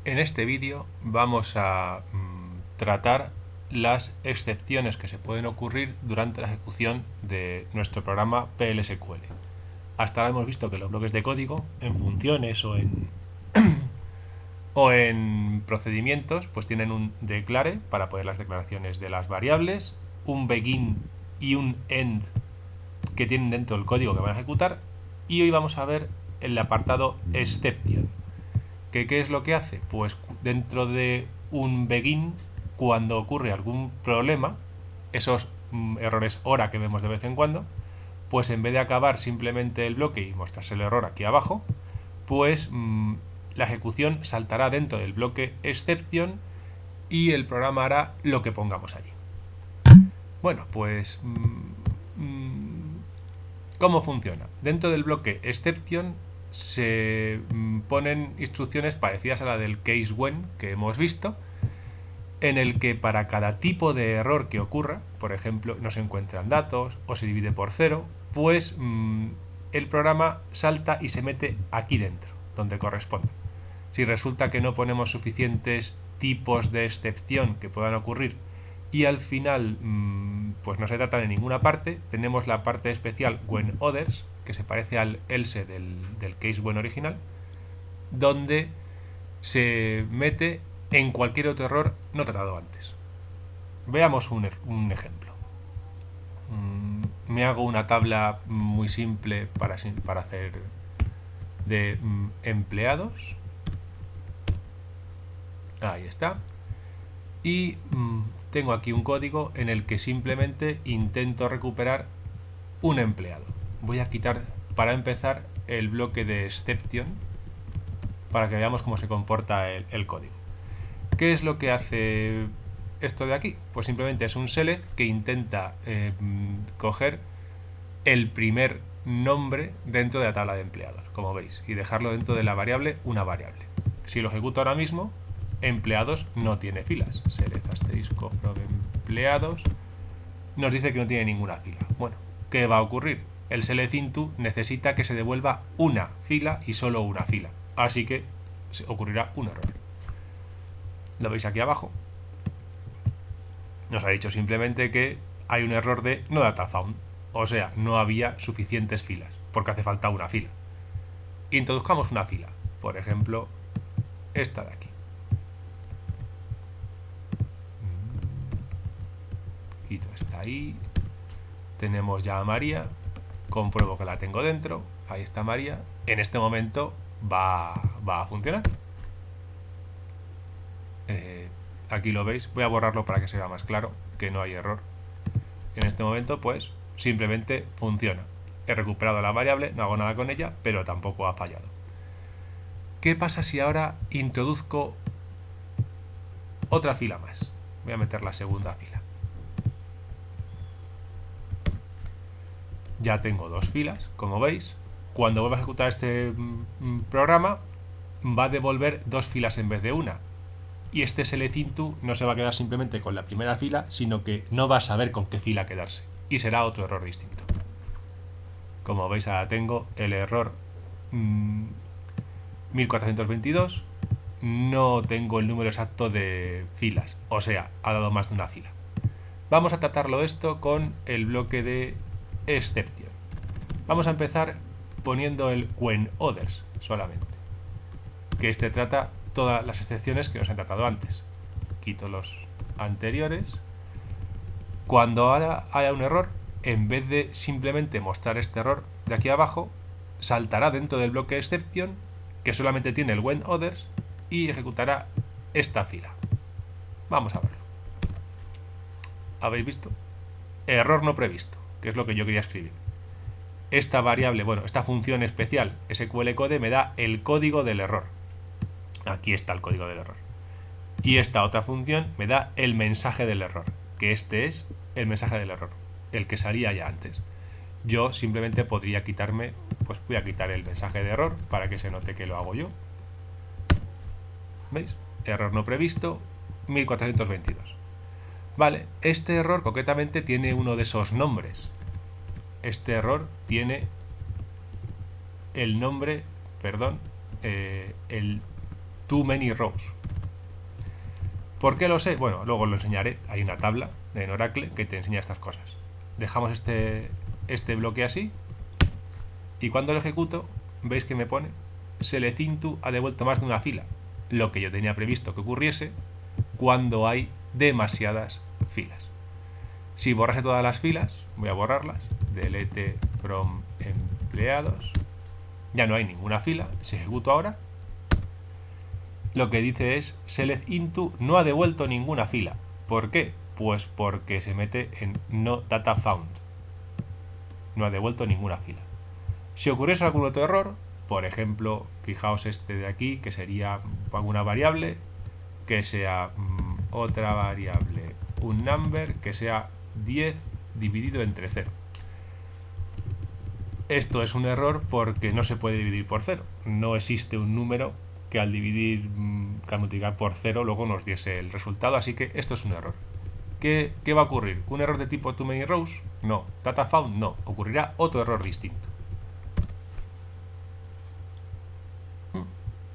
En este vídeo vamos a tratar las excepciones que se pueden ocurrir durante la ejecución de nuestro programa PLSQL. Hasta ahora hemos visto que los bloques de código, en funciones o en procedimientos, pues tienen un declare para poner las declaraciones de las variables, un begin y un end que tienen dentro del código que van a ejecutar, y hoy vamos a ver el apartado exception. ¿Qué es lo que hace? Pues dentro de un begin, cuando ocurre algún problema, esos errores hora que vemos de vez en cuando, pues en vez de acabar simplemente el bloque y mostrarse el error aquí abajo, pues la ejecución saltará dentro del bloque exception y el programa hará lo que pongamos allí. Bueno, pues ¿cómo funciona? Dentro del bloque exception se ponen instrucciones parecidas a la del case when que hemos visto, en el que para cada tipo de error que ocurra, por ejemplo, no se encuentran datos o se divide por cero, pues el programa salta y se mete aquí dentro, donde corresponde. Si resulta que no ponemos suficientes tipos de excepción que puedan ocurrir y al final pues no se tratan en ninguna parte, tenemos la parte especial when others, que se parece al else del case when original, donde se mete en cualquier otro error no tratado antes. Veamos un ejemplo. Me hago una tabla muy simple para hacer de empleados. Ahí está. Y tengo aquí un código en el que simplemente intento recuperar un empleado. Voy a quitar, para empezar, el bloque de exception para que veamos cómo se comporta el código. ¿Qué es lo que hace esto de aquí? Pues simplemente es un select que intenta coger el primer nombre dentro de la tabla de empleados, como veis, y dejarlo dentro de la variable una variable. Si lo ejecuto ahora mismo, empleados no tiene filas. Select asterisco from empleados nos dice que no tiene ninguna fila. Bueno, ¿qué va a ocurrir? El select into necesita que se devuelva una fila y solo una fila. Así que ocurrirá un error. Lo veis aquí abajo. Nos ha dicho simplemente que hay un error de no data found. O sea, no había suficientes filas, porque hace falta una fila. Introduzcamos una fila. Por ejemplo, esta de aquí. Quito esta ahí. Tenemos ya a María. Compruebo que la tengo dentro. Ahí está María. En este momento va a funcionar. Aquí lo veis. Voy a borrarlo para que se vea más claro que no hay error. En este momento, pues, simplemente funciona. He recuperado la variable, no hago nada con ella, pero tampoco ha fallado. ¿Qué pasa si ahora introduzco otra fila más? Voy a meter la segunda fila. Ya tengo dos filas, como veis. Cuando vuelva a ejecutar este programa, va a devolver dos filas en vez de una. Y este select into no se va a quedar simplemente con la primera fila, sino que no va a saber con qué fila quedarse. Y será otro error distinto. Como veis, ahora tengo el error 1422. No tengo el número exacto de filas. O sea, ha dado más de una fila. Vamos a tratarlo esto con el bloque de exception. Vamos a empezar poniendo el when others solamente. Que este trata todas las excepciones que nos han tratado antes. Quito los anteriores. Cuando ahora haya un error, en vez de simplemente mostrar este error de aquí abajo, saltará dentro del bloque exception, que solamente tiene el when others, y ejecutará esta fila. Vamos a verlo. ¿Habéis visto? Error no previsto, que es lo que yo quería escribir. Esta variable, bueno, esta función especial SQL code me da el código del error. Aquí está el código del error. Y esta otra función me da el mensaje del error, que este es el mensaje del error, el que salía ya antes. Yo simplemente podría quitarme, pues voy a quitar el mensaje de error para que se note que lo hago yo. ¿Veis? Error no previsto, 1422. Vale, este error concretamente tiene uno de esos nombres. Este error tiene el nombre, perdón, el too many rows. ¿Por qué lo sé? Bueno, luego lo enseñaré. Hay una tabla en Oracle que te enseña estas cosas. Dejamos este bloque así y cuando lo ejecuto, veis que me pone select into ha devuelto más de una fila, lo que yo tenía previsto que ocurriese cuando hay demasiadas filas. Si borrase todas las filas, voy a borrarlas, delete from empleados, ya no hay ninguna fila. Si ejecuto ahora, lo que dice es select into no ha devuelto ninguna fila. ¿Por qué? Pues porque se mete en no data found, no ha devuelto ninguna fila. Si ocurriese algún otro error, por ejemplo, fijaos este de aquí, que sería alguna variable, que sea otra variable, un number, que sea 10 dividido entre 0. Esto es un error porque no se puede dividir por 0. No existe un número que al dividir, que al multiplicar por 0 luego nos diese el resultado, así que esto es un error. ¿Qué va a ocurrir? ¿Un error de tipo too many rows? No. Data found? No. Ocurrirá otro error distinto.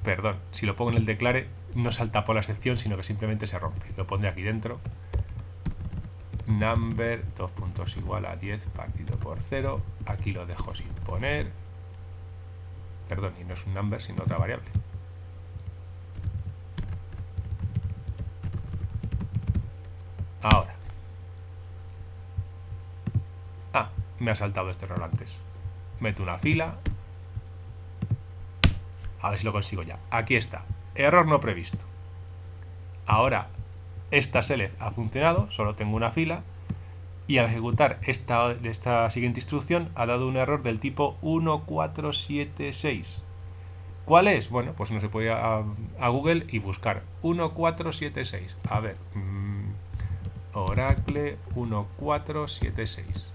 Perdón, si lo pongo en el declare no salta por la excepción, sino que simplemente se rompe. Lo pondré aquí dentro. Number, 2 puntos igual a 10 partido por 0. Aquí lo dejo sin poner. Perdón, y no es un number, sino otra variable. Ahora. Me ha saltado este error antes. Meto una fila. A ver si lo consigo ya. Aquí está. Error no previsto. Ahora, esta select ha funcionado, solo tengo una fila. Y al ejecutar esta siguiente instrucción ha dado un error del tipo 1476. ¿Cuál es? Bueno, pues uno se puede ir a Google y buscar 1476. A ver, Oracle 1476.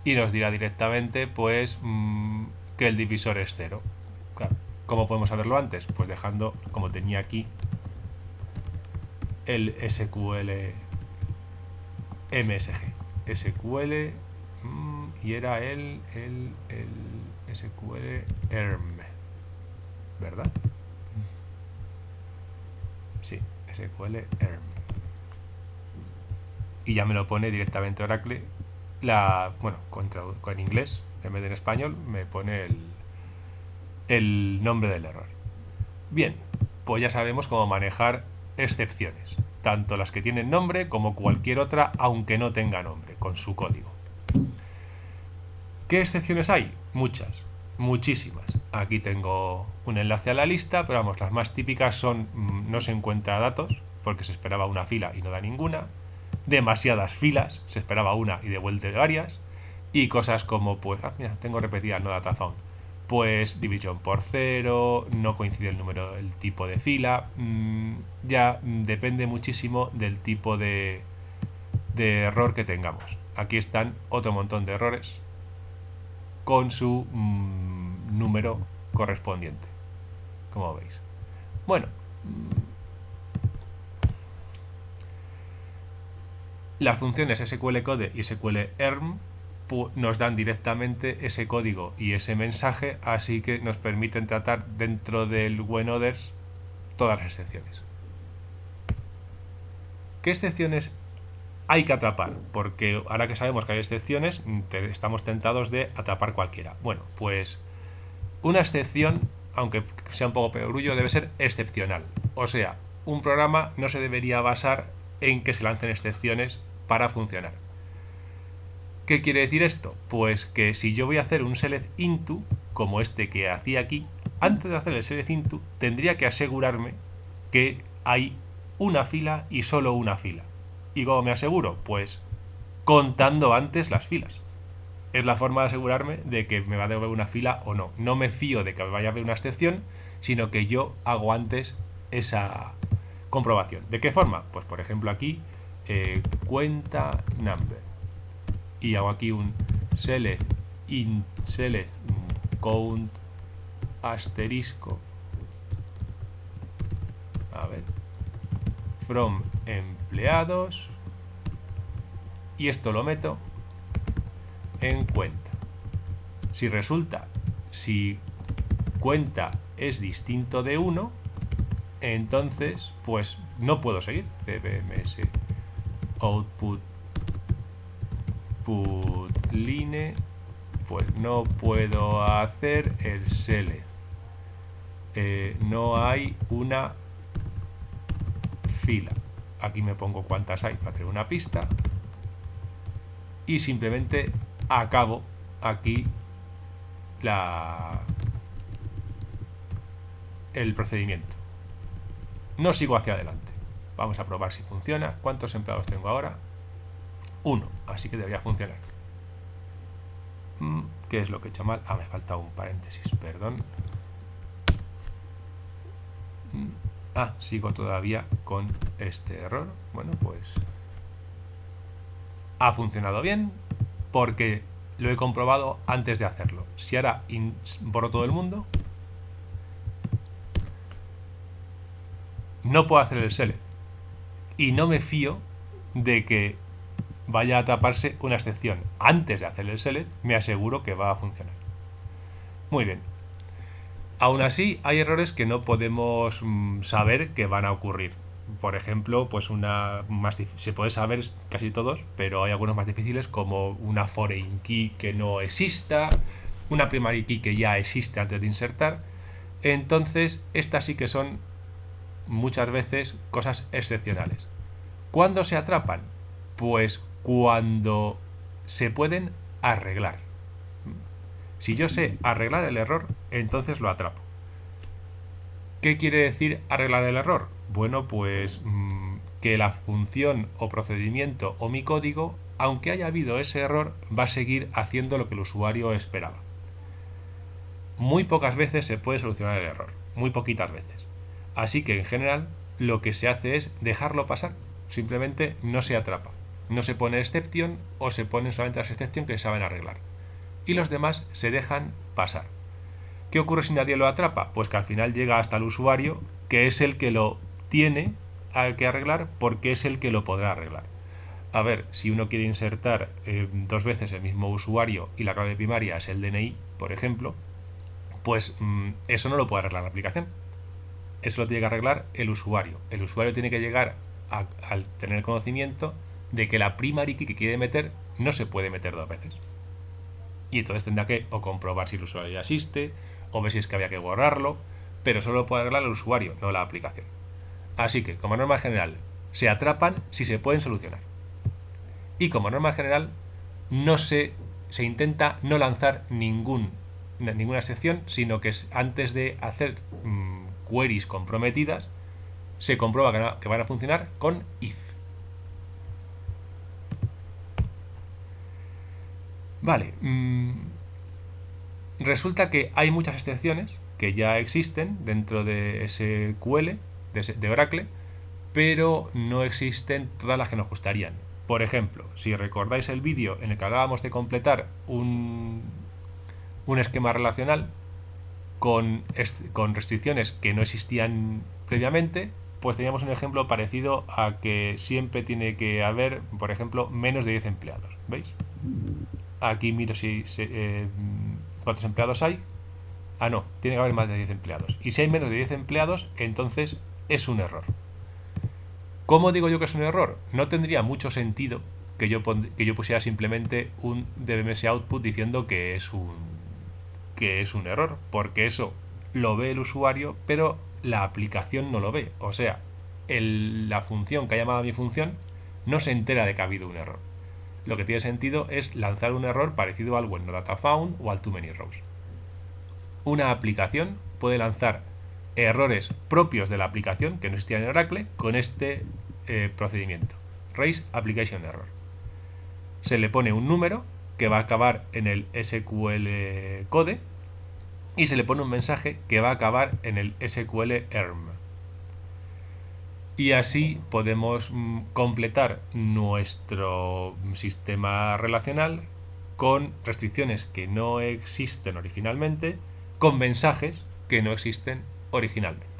Y nos dirá directamente, pues, que el divisor es 0. Claro. ¿Cómo podemos saberlo antes? Pues dejando, como tenía aquí, el SQL MSG. SQL y era el SQL ERM, ¿verdad? Sí, SQL ERM. Y ya me lo pone directamente Oracle. Bueno, con inglés, en vez de en español, me pone el nombre del error. Bien, pues ya sabemos cómo manejar excepciones, tanto las que tienen nombre como cualquier otra, aunque no tenga nombre, con su código. ¿Qué excepciones hay? Muchas, muchísimas. Aquí tengo un enlace a la lista, pero vamos, las más típicas son no se encuentra datos, porque se esperaba una fila y no da ninguna. Demasiadas filas, se esperaba una y devuelve varias, y cosas como, pues, mira, tengo repetida no data found, pues división por 0, no coincide el tipo de fila, ya depende muchísimo del tipo de error que tengamos. Aquí están otro montón de errores con su número correspondiente, como veis. Bueno, las funciones SQL Code y SQL ERM nos dan directamente ese código y ese mensaje, así que nos permiten tratar dentro del when others todas las excepciones. ¿Qué excepciones hay que atrapar? Porque ahora que sabemos que hay excepciones, estamos tentados de atrapar cualquiera. Bueno, pues una excepción, aunque sea un poco perogrullo, debe ser excepcional. O sea, un programa no se debería basar en que se lancen excepciones para funcionar. ¿Qué quiere decir esto? Pues que si yo voy a hacer un select into, como este que hacía aquí, antes de hacer el select into, tendría que asegurarme que hay una fila y solo una fila. ¿Y cómo me aseguro? Pues contando antes las filas. Es la forma de asegurarme de que me va a devolver una fila o no. No me fío de que vaya a haber una excepción, sino que yo hago antes esa comprobación. ¿De qué forma? Pues por ejemplo aquí, cuenta number. Y hago aquí un select count asterisco. A ver. From empleados. Y esto lo meto en cuenta. Si cuenta es distinto de 1, entonces pues no puedo seguir. dbms output line, pues no puedo hacer el select. No hay una fila. Aquí me pongo cuántas hay para tener una pista y simplemente acabo aquí el procedimiento. No sigo hacia adelante. Vamos a probar si funciona. ¿Cuántos empleados tengo ahora? 1, así que debería funcionar. ¿Qué es lo que he hecho mal? Me falta un paréntesis, perdón. Sigo todavía con este error. Bueno, pues ha funcionado bien porque lo he comprobado antes de hacerlo. Si ahora borro todo el mundo, no puedo hacer el select y no me fío de que vaya a taparse una excepción. Antes de hacer el select me aseguro que va a funcionar. Muy bien. Aún así, hay errores que no podemos saber que van a ocurrir. Por ejemplo, pues se puede saber casi todos, pero hay algunos más difíciles, como una foreign key que no exista, una primary key que ya existe antes de insertar. Entonces, estas sí que son muchas veces cosas excepcionales. ¿Cuándo se atrapan? Pues cuando se pueden arreglar. Si yo sé arreglar el error, entonces lo atrapo. ¿Qué quiere decir arreglar el error? Bueno, pues que la función o procedimiento o mi código, aunque haya habido ese error, va a seguir haciendo lo que el usuario esperaba. Muy pocas veces se puede solucionar el error, muy poquitas veces. Así que en general lo que se hace es dejarlo pasar, simplemente no se atrapa. No se pone exception o se ponen solamente las excepciones que se saben arreglar. Y los demás se dejan pasar. ¿Qué ocurre si nadie lo atrapa? Pues que al final llega hasta el usuario, que es el que lo tiene que arreglar porque es el que lo podrá arreglar. A ver, si uno quiere insertar 2 veces el mismo usuario y la clave primaria es el DNI, por ejemplo, pues eso no lo puede arreglar la aplicación. Eso lo tiene que arreglar el usuario. El usuario tiene que llegar al tener conocimiento de que la primary key que quiere meter no se puede meter 2 veces. Y entonces tendrá que o comprobar si el usuario ya existe, o ver si es que había que borrarlo, pero solo lo puede arreglar el usuario, no la aplicación. Así que, como norma general, se atrapan si se pueden solucionar. Y como norma general, se intenta no lanzar ninguna excepción, sino que antes de hacer queries comprometidas, se comprueba que van a funcionar con if. Vale. Resulta que hay muchas excepciones que ya existen dentro de SQL, de Oracle, pero no existen todas las que nos gustarían. Por ejemplo, si recordáis el vídeo en el que hablábamos de completar un esquema relacional con restricciones que no existían previamente, pues teníamos un ejemplo parecido a que siempre tiene que haber, por ejemplo, menos de 10 empleados. ¿Veis? Aquí miro cuántos empleados hay. No, tiene que haber más de 10 empleados. Y si hay menos de 10 empleados, entonces es un error. ¿Cómo digo yo que es un error? No tendría mucho sentido que yo pusiera simplemente un dbms output diciendo que es un error, porque eso lo ve el usuario, pero la aplicación no lo ve. O sea, la función que ha llamado a mi función no se entera de que ha habido un error. Lo que tiene sentido es lanzar un error parecido al WhenNoDataFound o al TooManyRows. Una aplicación puede lanzar errores propios de la aplicación que no existían en Oracle con este procedimiento. Raise Application Error. Se le pone un número que va a acabar en el SQL code y se le pone un mensaje que va a acabar en el SQL ERM. Y así podemos completar nuestro sistema relacional con restricciones que no existen originalmente, con mensajes que no existen originalmente.